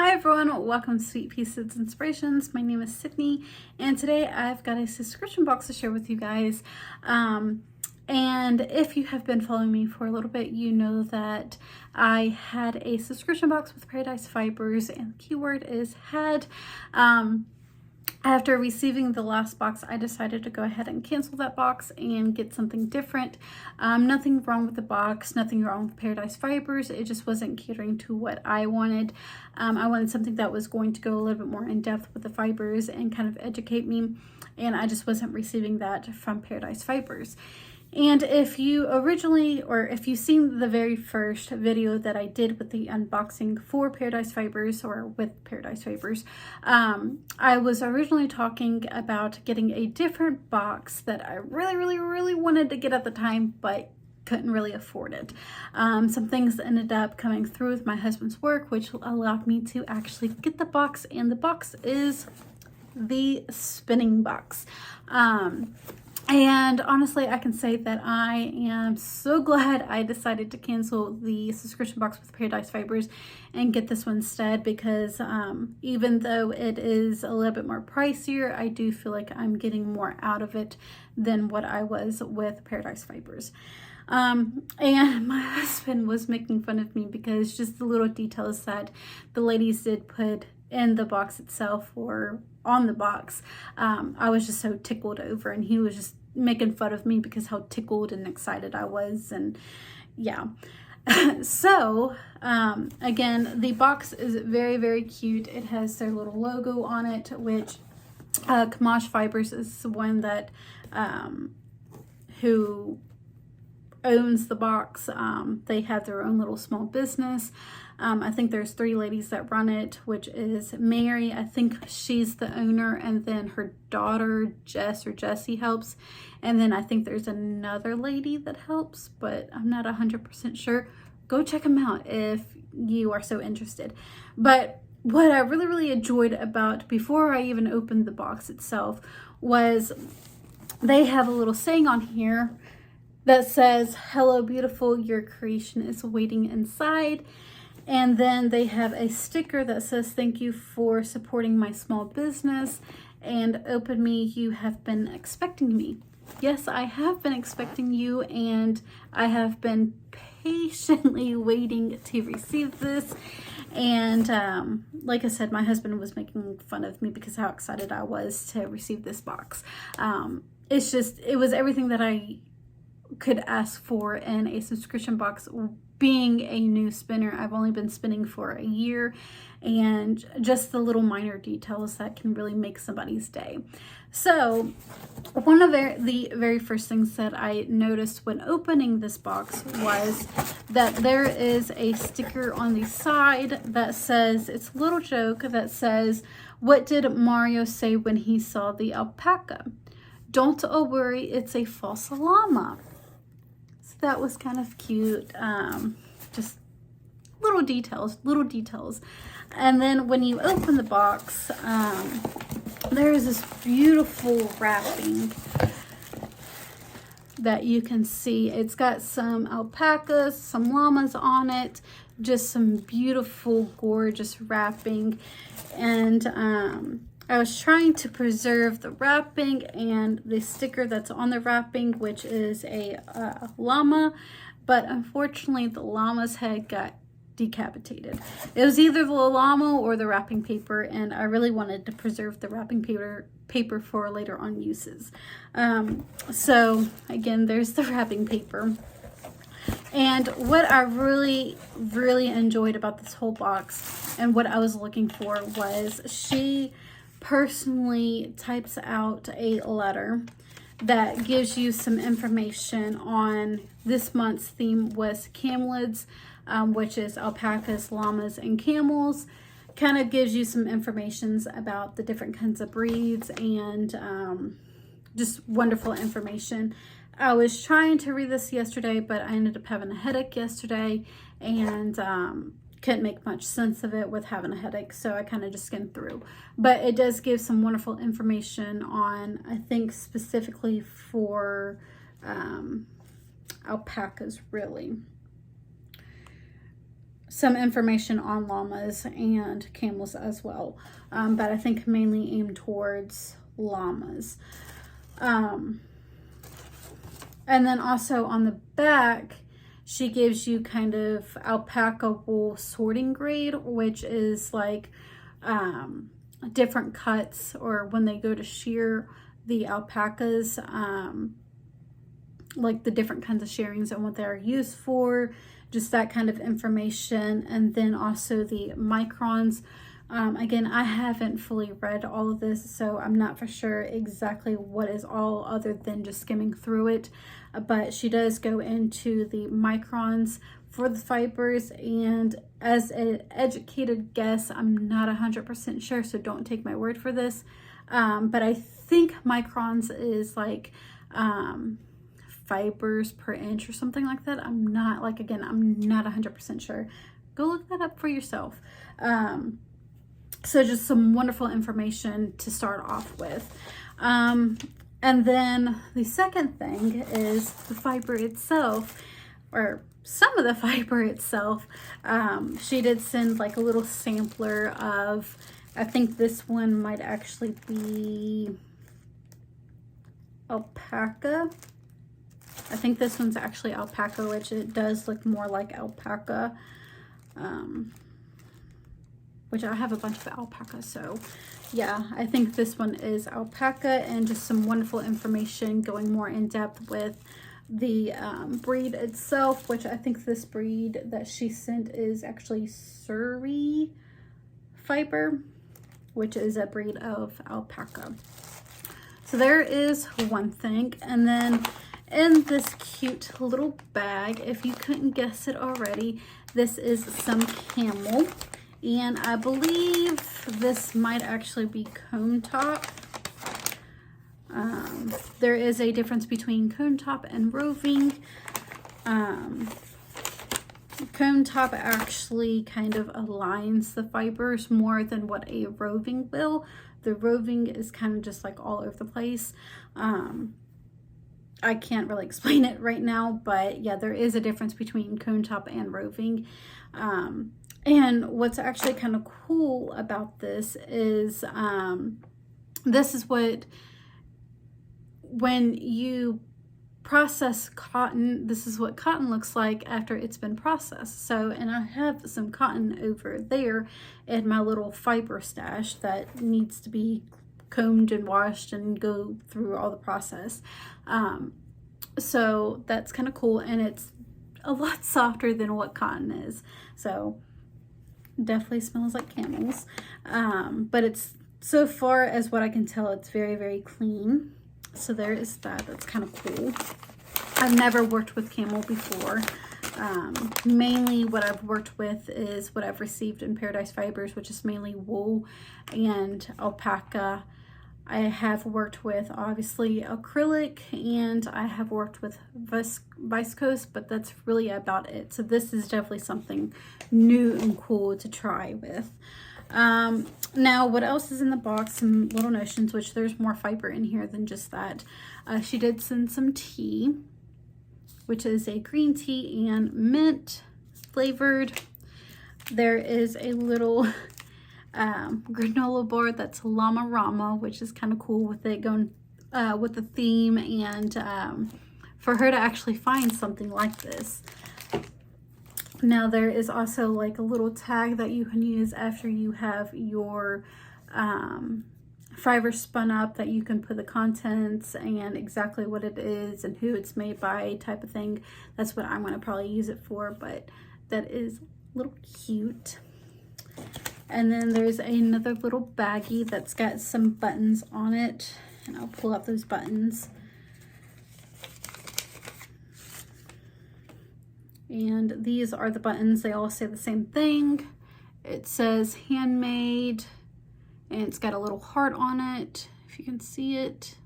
Hi everyone, welcome to Sweet Pieces Inspirations. My name is Sydney, and today I've got a subscription box to share with you guys. And if you have been following me for a little bit, you know that I had a subscription box with Camaj Fibers, and the keyword is had. After receiving the last box, I decided to go ahead and cancel that box and get something different. Nothing wrong with the box, nothing wrong with Camaj Fibers. It just wasn't catering to what I wanted. I wanted something that was going to go a little bit more in depth with the fibers and kind of educate me. And I just wasn't receiving that from Camaj Fibers. And if you if you've seen the very first video that I did with the unboxing for Camaj Fibers, or with Camaj Fibers, I was originally talking about getting a different box that I really wanted to get at the time, but couldn't really afford it. Some things ended up coming through with my husband's work, which allowed me to actually get the box, and the box is the spinning box. And honestly, I can say that I am so glad I decided to cancel the subscription box with Camaj Fibers and get this one instead, because even though it is a little bit more pricier, I do feel like I'm getting more out of it than what I was with Camaj Fibers. And my husband was making fun of me because just the little details that the ladies did put in the box itself or on the box, I was just so tickled over, and he was just making fun of me because how tickled and excited I was. And yeah. So again, the box is very cute. It has their little logo on it, which Camaj Fibers is the one that who owns the box. They have their own little small business. I think there's 3 ladies that run it, which is Mary, I think she's the owner, and then her daughter Jessie helps, and then I think there's another lady that helps, but I'm not 100% sure. Go check them out if you are so interested. But what I really enjoyed about, before I even opened the box itself, was they have a little saying on here that says, "Hello beautiful, your creation is waiting inside." And then they have a sticker that says, "Thank you for supporting my small business," and "Open me, you have been expecting me." Yes, I have been expecting you, and I have been patiently waiting to receive this. And like I said, my husband was making fun of me because how excited I was to receive this box. It was everything that I could ask for in a subscription box. Being a new spinner, I've only been spinning for a year, and just the little minor details that can really make somebody's day. So one of the very first things that I noticed when opening this box was that there is a sticker on the side that says, it's a little joke that says, "What did Mario say when he saw the alpaca? Don't worry, it's a false llama." That was kind of cute. Just little details. And then when you open the box, there is this beautiful wrapping that you can see. It's got some alpacas, some llamas on it, just some beautiful, gorgeous wrapping. And I was trying to preserve the wrapping and the sticker that's on the wrapping, which is a llama, but unfortunately the llama's head got decapitated. It was either the llama or the wrapping paper, and I really wanted to preserve the wrapping paper for later on uses. So again, there's the wrapping paper. And what I really enjoyed about this whole box, and what I was looking for, was she personally types out a letter that gives you some information on this month's theme was camelids, which is alpacas, llamas, and camels. Kind of gives you some information about the different kinds of breeds, and just wonderful information. I was trying to read this yesterday, but I ended up having a headache yesterday, and couldn't make much sense of it with having a headache, so I kind of just skimmed through. But it does give some wonderful information on, I think specifically for – alpacas, really. some information on llamas and camels as well, but I think mainly aimed towards llamas. And then also on the back, she gives you kind of alpaca wool sorting grade, which is like different cuts, or when they go to shear the alpacas, like the different kinds of shearings and what they are used for, just that kind of information. And then also the microns. Again, I haven't fully read all of this, so I'm not for sure exactly what is all, other than just skimming through it. But she does go into the microns for the fibers, and as an educated guess, I'm not 100% sure, so don't take my word for this. But I think microns is like fibers per inch or something like that. I'm not, like, again, I'm not 100% sure. Go look that up for yourself. So just some wonderful information to start off with. And then the second thing is the fiber itself, or some of the fiber itself. She did send like a little sampler of, I think this one might actually be alpaca. I think this one's actually alpaca, which it does look more like alpaca. Which I have a bunch of alpaca, so yeah, I think this one is alpaca, and just some wonderful information going more in depth with the breed itself, which I think this breed that she sent is actually Surrey fiber, which is a breed of alpaca. So there is one thing. And then in this cute little bag, if you couldn't guess it already, this is some camel. And I believe this might actually be cone top. There is a difference between cone top and roving. Cone top actually kind of aligns the fibers more than what a roving will. The roving is kind of just like all over the place. I can't really explain it right now, but yeah, there is a difference between cone top and roving. And what's actually kind of cool about this is, this is what, when you process cotton, this is what cotton looks like after it's been processed. So, and I have some cotton over there in my little fiber stash that needs to be combed and washed and go through all the process. So that's kind of cool, and it's a lot softer than what cotton is. So definitely smells like camels. But it's, so far as what I can tell, it's very, very clean. So there is that. That's kind of cool. I've never worked with camel before. Mainly what I've worked with is what I've received in Paradise Fibers, which is mainly wool and alpaca. I have worked with, obviously, acrylic, and I have worked with viscose, but that's really about it. So this is definitely something new and cool to try with. Now, what else is in the box? Some little notions, which there's more fiber in here than just that. She did send some tea, which is a green tea and mint flavored. There is a little granola bar that's Llama Rama, which is kind of cool with it going with the theme, and for her to actually find something like this. Now there is also like a little tag that you can use after you have your fiber spun up, that you can put the contents and exactly what it is and who it's made by, type of thing. That's what I'm going to probably use it for, but that is a little cute. And then there's another little baggie that's got some buttons on it, and I'll pull out those buttons. And these are the buttons. They all say the same thing. It says handmade, and it's got a little heart on it, if you can see it.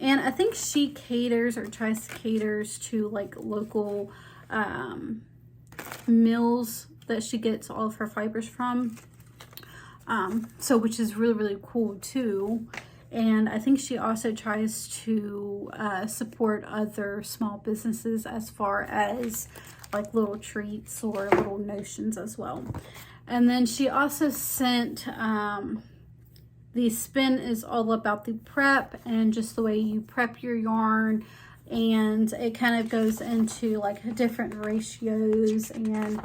And I think she caters, or tries to caters to, like, local mills that she gets all of her fibers from. So which is really, really cool too. And I think she also tries to support other small businesses as far as like little treats or little notions as well. And then she also sent the spin is all about the prep and just the way you prep your yarn, and it kind of goes into like different ratios and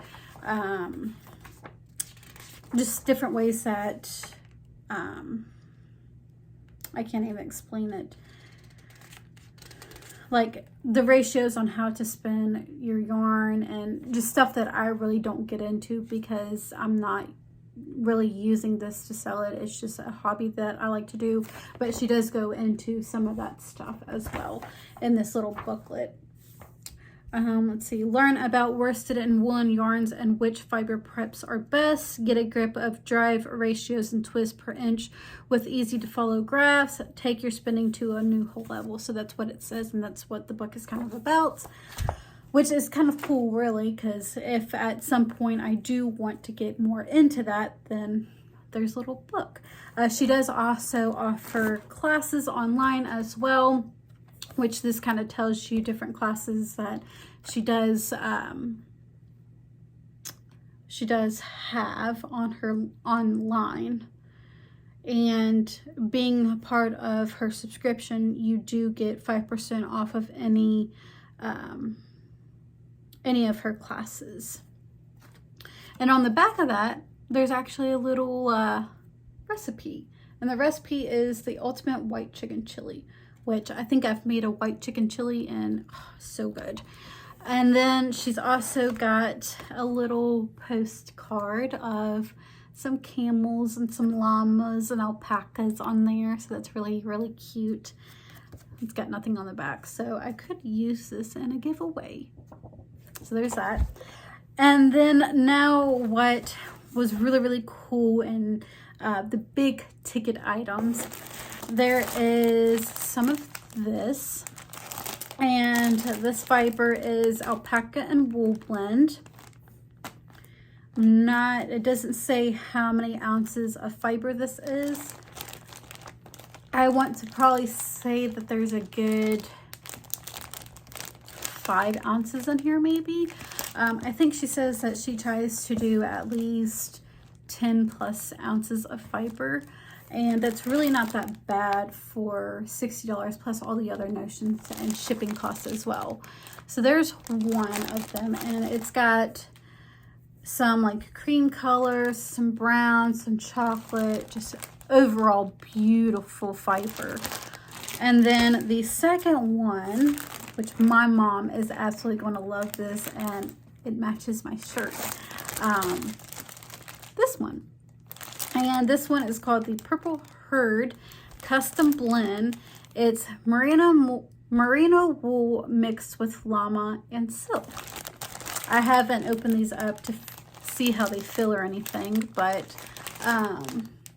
just different ways that I can't even explain it, like the ratios on how to spin your yarn and just stuff that I really don't get into because I'm not really using this to sell it. It's just a hobby that I like to do, but she does go into some of that stuff as well in this little booklet. Let's see, learn about worsted and woolen yarns and which fiber preps are best. Get a grip of drive ratios and twist per inch with easy to follow graphs. Take your spinning to a new whole level. So that's what it says, and that's what the book is kind of about, which is kind of cool really, because if at some point I do want to get more into that, then there's a little book. She does also offer classes online as well, which this kind of tells you different classes that she does have on her online. And being a part of her subscription, you do get 5% off of any of her classes. And on the back of that, there's actually a little recipe. And the recipe is the ultimate white chicken chili, which I think I've made a white chicken chili and so good. And then she's also got a little postcard of some camels and some llamas and alpacas on there. So that's really, really cute. It's got nothing on the back, so I could use this in a giveaway. So there's that. And then now what was really, really cool in the big ticket items, there is some of this, and this fiber is alpaca and wool blend. It doesn't say how many ounces of fiber this is. I want to probably say that there's a good 5 ounces in here maybe. I think she says that she tries to do at least 10 plus ounces of fiber, and that's really not that bad for $60 plus all the other notions and shipping costs as well. So there's one of them, and it's got some like cream colors, some brown, some chocolate, just overall beautiful fiber. And then the second one, which my mom is absolutely going to love this, and it matches my shirt, this one. And this one is called the Purple Herd Custom Blend. It's merino wool mixed with llama and silk. I haven't opened these up to see how they feel or anything, but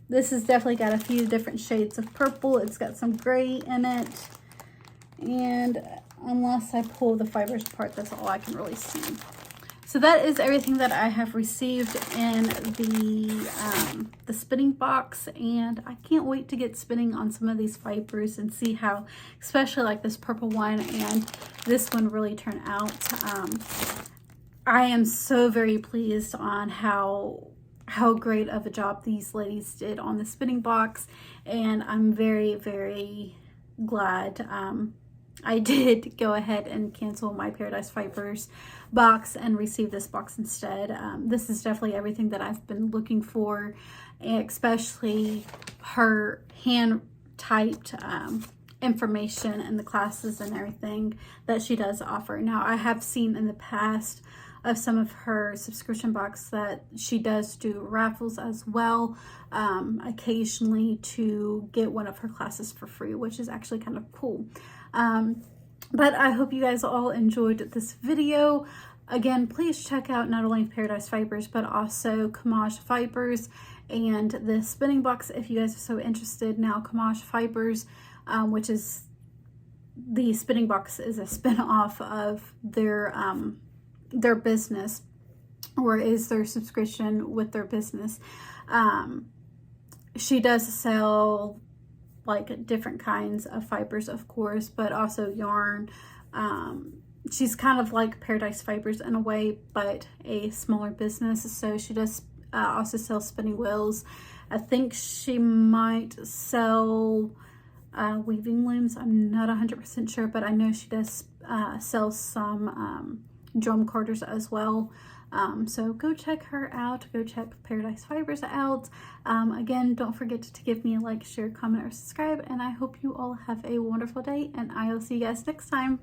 this has definitely got a few different shades of purple. It's got some gray in it, and unless I pull the fibers apart, that's all I can really see. So that is everything that I have received in the spinning box, and I can't wait to get spinning on some of these fibers and see how, especially like this purple one and this one, really turn out. I am so very pleased on how great of a job these ladies did on the spinning box, and I'm very, very glad I did go ahead and cancel my Paradise Fibers box and receive this box instead. This is definitely everything that I've been looking for, especially her hand typed information and the classes and everything that she does offer. Now, I have seen in the past of some of her subscription box that she does do raffles as well, occasionally, to get one of her classes for free, which is actually kind of cool. But I hope you guys all enjoyed this video. Again, please check out not only Paradise Fibers, but also Camaj Fibers and the spinning box if you guys are so interested. Now, Camaj Fibers, which is the spinning box, is a spin-off of their business, or is their subscription with their business. She does sell like different kinds of fibers, of course, but also yarn, she's kind of like Paradise Fibers in a way, but a smaller business. So she does also sell spinning wheels. I think she might sell weaving looms. I'm not 100% sure, but I know she does sell some drum carders as well. So go check her out. Go check Paradise Fibers out. Again, don't forget to give me a like, share, comment, or subscribe. And I hope you all have a wonderful day. And I will see you guys next time.